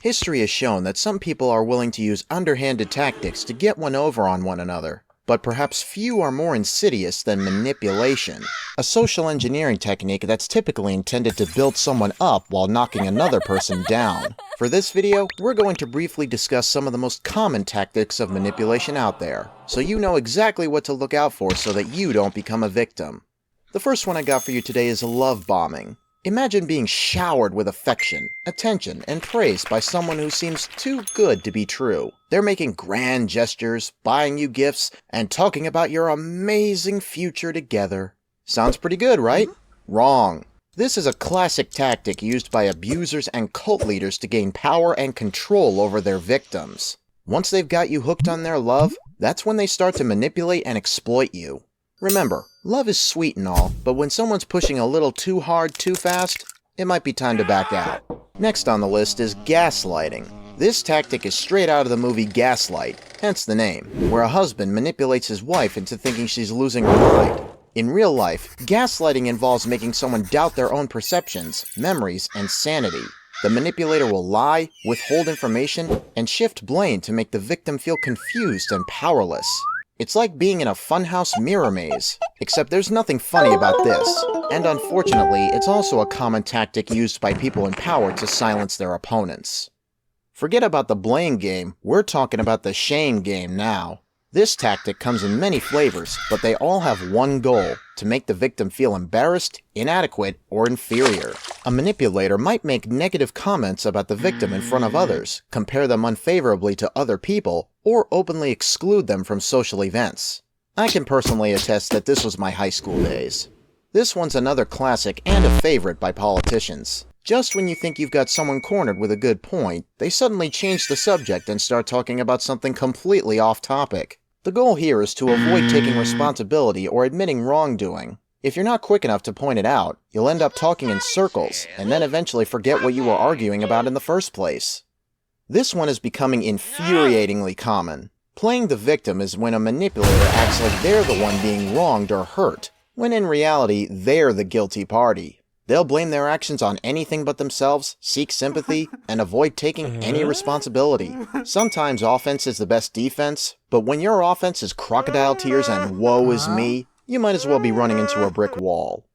History has shown that some people are willing to use underhanded tactics to get one over on one another, but perhaps few are more insidious than manipulation, a social engineering technique that's typically intended to build someone up while knocking another person down. For this video, we're going to briefly discuss some of the most common tactics of manipulation out there, so you know exactly what to look out for so that you don't become a victim. The first one I got for you today is love bombing. Imagine being showered with affection, attention, and praise by someone who seems too good to be true. They're making grand gestures, buying you gifts, and talking about your amazing future together. Sounds pretty good, right? Wrong. This is a classic tactic used by abusers and cult leaders to gain power and control over their victims. Once they've got you hooked on their love, that's when they start to manipulate and exploit you. Remember, love is sweet and all, but when someone's pushing a little too hard too fast, it might be time to back out. Next on the list is gaslighting. This tactic is straight out of the movie Gaslight, hence the name, where a husband manipulates his wife into thinking she's losing her mind. In real life, gaslighting involves making someone doubt their own perceptions, memories, and sanity. The manipulator will lie, withhold information, and shift blame to make the victim feel confused and powerless. It's like being in a funhouse mirror maze, except there's nothing funny about this. And unfortunately, it's also a common tactic used by people in power to silence their opponents. Forget about the blame game, we're talking about the shame game now. This tactic comes in many flavors, but they all have one goal: to make the victim feel embarrassed, inadequate, or inferior. A manipulator might make negative comments about the victim in front of others, compare them unfavorably to other people, or openly exclude them from social events. I can personally attest that this was my high school days. This one's another classic and a favorite by politicians. Just when you think you've got someone cornered with a good point, they suddenly change the subject and start talking about something completely off topic. The goal here is to avoid taking responsibility or admitting wrongdoing. If you're not quick enough to point it out, you'll end up talking in circles, and then eventually forget what you were arguing about in the first place. This one is becoming infuriatingly common. Playing the victim is when a manipulator acts like they're the one being wronged or hurt, when in reality, they're the guilty party. They'll blame their actions on anything but themselves, seek sympathy, and avoid taking any responsibility. Sometimes offense is the best defense, but when your offense is crocodile tears and woe is me, you might as well be running into a brick wall.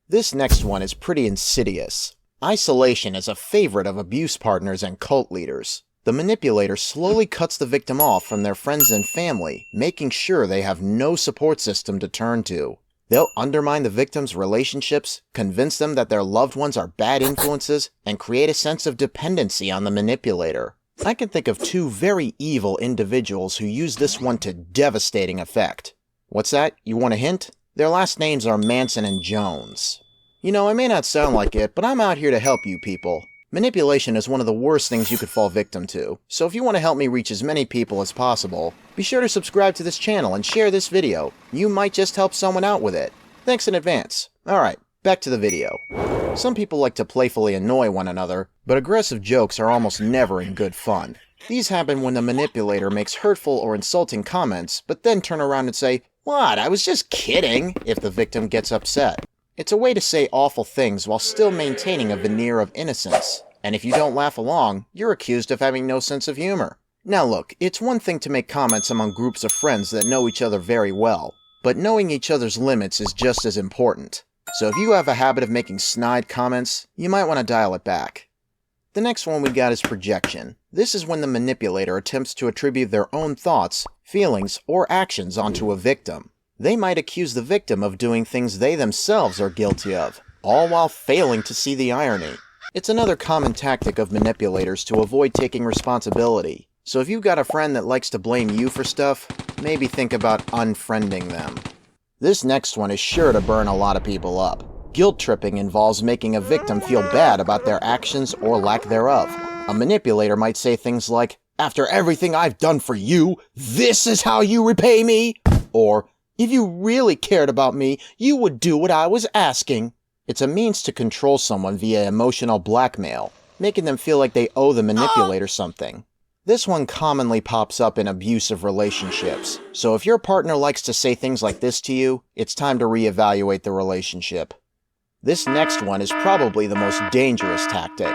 This next one is pretty insidious. Isolation is a favorite of abuse partners and cult leaders. The manipulator slowly cuts the victim off from their friends and family, making sure they have no support system to turn to. They'll undermine the victim's relationships, convince them that their loved ones are bad influences, and create a sense of dependency on the manipulator. I can think of two very evil individuals who use this one to devastating effect. What's that? You want a hint? Their last names are Manson and Jones. You know, I may not sound like it, but I'm out here to help you people. Manipulation is one of the worst things you could fall victim to, so if you want to help me reach as many people as possible, be sure to subscribe to this channel and share this video. You might just help someone out with it. Thanks in advance. Alright, back to the video. Some people like to playfully annoy one another, but aggressive jokes are almost never in good fun. These happen when the manipulator makes hurtful or insulting comments, but then turn around and say, "What, I was just kidding," if the victim gets upset. It's a way to say awful things while still maintaining a veneer of innocence. And if you don't laugh along, you're accused of having no sense of humor. Now look, it's one thing to make comments among groups of friends that know each other very well, but knowing each other's limits is just as important. So if you have a habit of making snide comments, you might want to dial it back. The next one we got is projection. This is when the manipulator attempts to attribute their own thoughts, feelings, or actions onto a victim. They might accuse the victim of doing things they themselves are guilty of, all while failing to see the irony. It's another common tactic of manipulators to avoid taking responsibility. So if you've got a friend that likes to blame you for stuff, maybe think about unfriending them. This next one is sure to burn a lot of people up. Guilt tripping involves making a victim feel bad about their actions or lack thereof. A manipulator might say things like, "After everything I've done for you, this is how you repay me?" Or, "If you really cared about me, you would do what I was asking." It's a means to control someone via emotional blackmail, making them feel like they owe the manipulator something. This one commonly pops up in abusive relationships, so if your partner likes to say things like this to you, it's time to reevaluate the relationship. This next one is probably the most dangerous tactic.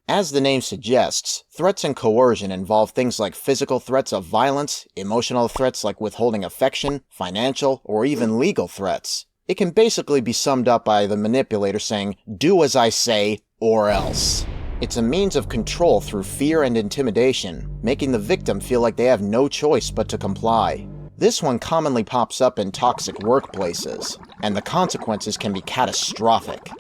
As the name suggests, threats and coercion involve things like physical threats of violence, emotional threats like withholding affection, financial, or even legal threats. It can basically be summed up by the manipulator saying, "Do as I say, or else." It's a means of control through fear and intimidation, making the victim feel like they have no choice but to comply. This one commonly pops up in toxic workplaces, and the consequences can be catastrophic.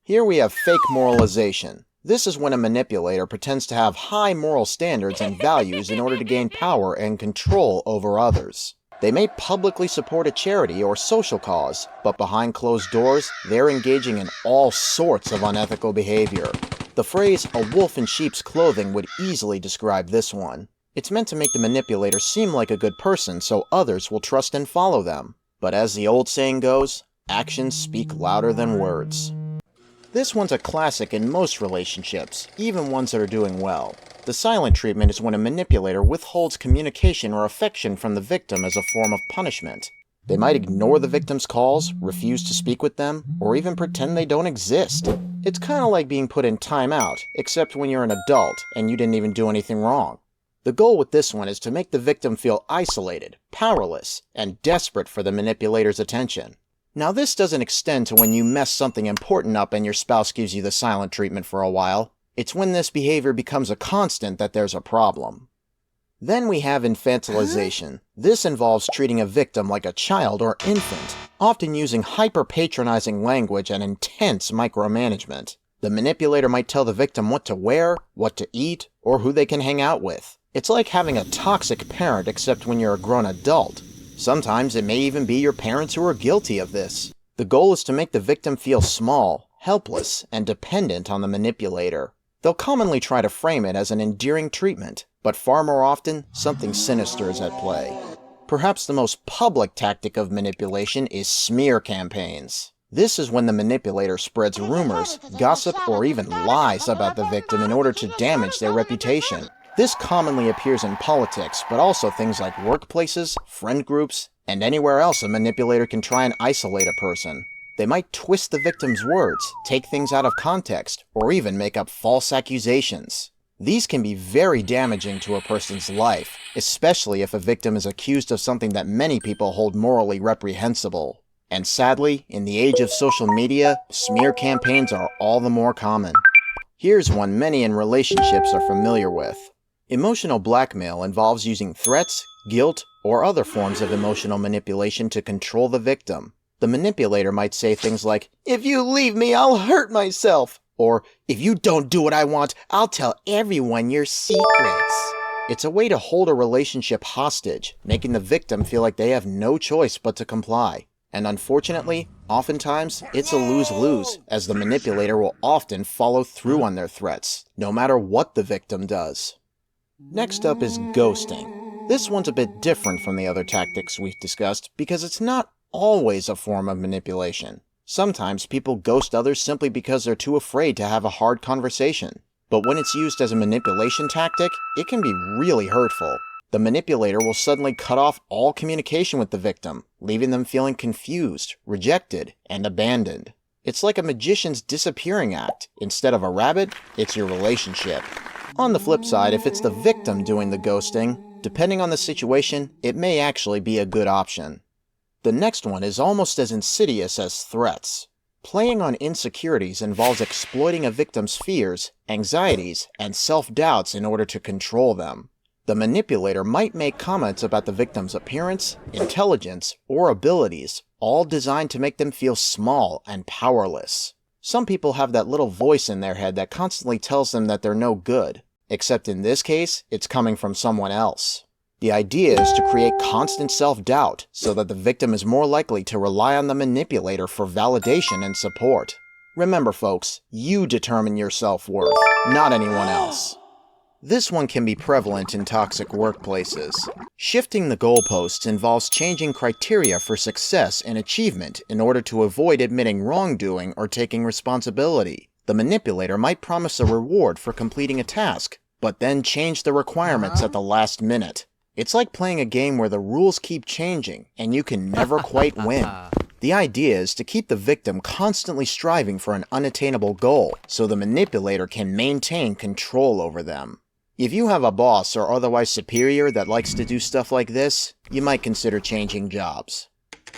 Here we have fake moralization. This is when a manipulator pretends to have high moral standards and values in order to gain power and control over others. They may publicly support a charity or social cause, but behind closed doors, they're engaging in all sorts of unethical behavior. The phrase, "a wolf in sheep's clothing," would easily describe this one. It's meant to make the manipulator seem like a good person so others will trust and follow them. But as the old saying goes, actions speak louder than words. This one's a classic in most relationships, even ones that are doing well. The silent treatment is when a manipulator withholds communication or affection from the victim as a form of punishment. They might ignore the victim's calls, refuse to speak with them, or even pretend they don't exist. It's kind of like being put in timeout, except when you're an adult and you didn't even do anything wrong. The goal with this one is to make the victim feel isolated, powerless, and desperate for the manipulator's attention. Now this doesn't extend to when you mess something important up and your spouse gives you the silent treatment for a while. It's when this behavior becomes a constant that there's a problem. Then we have infantilization. This involves treating a victim like a child or infant, often using hyper-patronizing language and intense micromanagement. The manipulator might tell the victim what to wear, what to eat, or who they can hang out with. It's like having a toxic parent except when you're a grown adult. Sometimes it may even be your parents who are guilty of this. The goal is to make the victim feel small, helpless, and dependent on the manipulator. They'll commonly try to frame it as an endearing treatment, but far more often, something sinister is at play. Perhaps the most public tactic of manipulation is smear campaigns. This is when the manipulator spreads rumors, gossip, or even lies about the victim in order to damage their reputation. This commonly appears in politics, but also things like workplaces, friend groups, and anywhere else a manipulator can try and isolate a person. They might twist the victim's words, take things out of context, or even make up false accusations. These can be very damaging to a person's life, especially if a victim is accused of something that many people hold morally reprehensible. And sadly, in the age of social media, smear campaigns are all the more common. Here's one many in relationships are familiar with. Emotional blackmail involves using threats, guilt, or other forms of emotional manipulation to control the victim. The manipulator might say things like, "If you leave me, I'll hurt myself," or "If you don't do what I want, I'll tell everyone your secrets." It's a way to hold a relationship hostage, making the victim feel like they have no choice but to comply. And unfortunately, oftentimes, it's a lose-lose, as the manipulator will often follow through on their threats, no matter what the victim does. Next up is ghosting. This one's a bit different from the other tactics we've discussed because it's not always a form of manipulation. Sometimes people ghost others simply because they're too afraid to have a hard conversation. But when it's used as a manipulation tactic, it can be really hurtful. The manipulator will suddenly cut off all communication with the victim, leaving them feeling confused, rejected, and abandoned. It's like a magician's disappearing act. Instead of a rabbit, it's your relationship. On the flip side, if it's the victim doing the ghosting, depending on the situation, it may actually be a good option. The next one is almost as insidious as threats. Playing on insecurities involves exploiting a victim's fears, anxieties, and self-doubts in order to control them. The manipulator might make comments about the victim's appearance, intelligence, or abilities, all designed to make them feel small and powerless. Some people have that little voice in their head that constantly tells them that they're no good, except in this case, it's coming from someone else. The idea is to create constant self-doubt so that the victim is more likely to rely on the manipulator for validation and support. Remember folks, you determine your self-worth, not anyone else. This one can be prevalent in toxic workplaces. Shifting the goalposts involves changing criteria for success and achievement in order to avoid admitting wrongdoing or taking responsibility. The manipulator might promise a reward for completing a task, but then change the requirements at the last minute. It's like playing a game where the rules keep changing, and you can never quite win. The idea is to keep the victim constantly striving for an unattainable goal, so the manipulator can maintain control over them. If you have a boss or otherwise superior that likes to do stuff like this, you might consider changing jobs.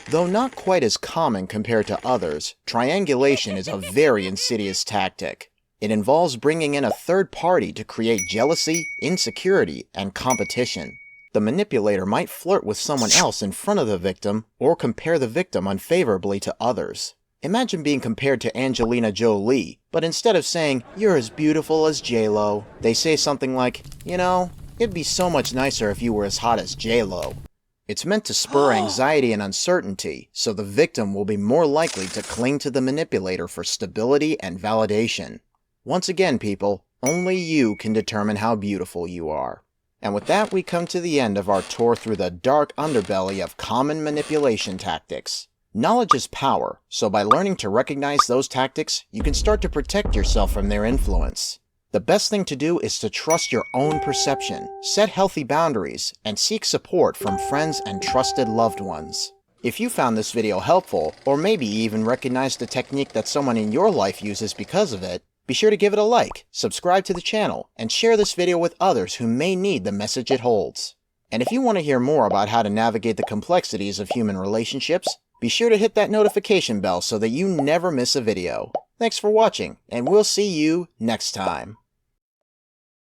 Though not quite as common compared to others, triangulation is a very insidious tactic. It involves bringing in a third party to create jealousy, insecurity, and competition. The manipulator might flirt with someone else in front of the victim, or compare the victim unfavorably to others. Imagine being compared to Angelina Jolie, but instead of saying, "You're as beautiful as J-Lo," they say something like, "You know, it'd be so much nicer if you were as hot as J-Lo." It's meant to spur anxiety and uncertainty, so the victim will be more likely to cling to the manipulator for stability and validation. Once again, people, only you can determine how beautiful you are. And with that, we come to the end of our tour through the dark underbelly of common manipulation tactics. Knowledge is power, so by learning to recognize those tactics, you can start to protect yourself from their influence. The best thing to do is to trust your own perception, set healthy boundaries, and seek support from friends and trusted loved ones. If you found this video helpful, or maybe even recognized a technique that someone in your life uses because of it, be sure to give it a like, subscribe to the channel, and share this video with others who may need the message it holds. And if you want to hear more about how to navigate the complexities of human relationships, be sure to hit that notification bell so that you never miss a video. Thanks for watching, and we'll see you next time.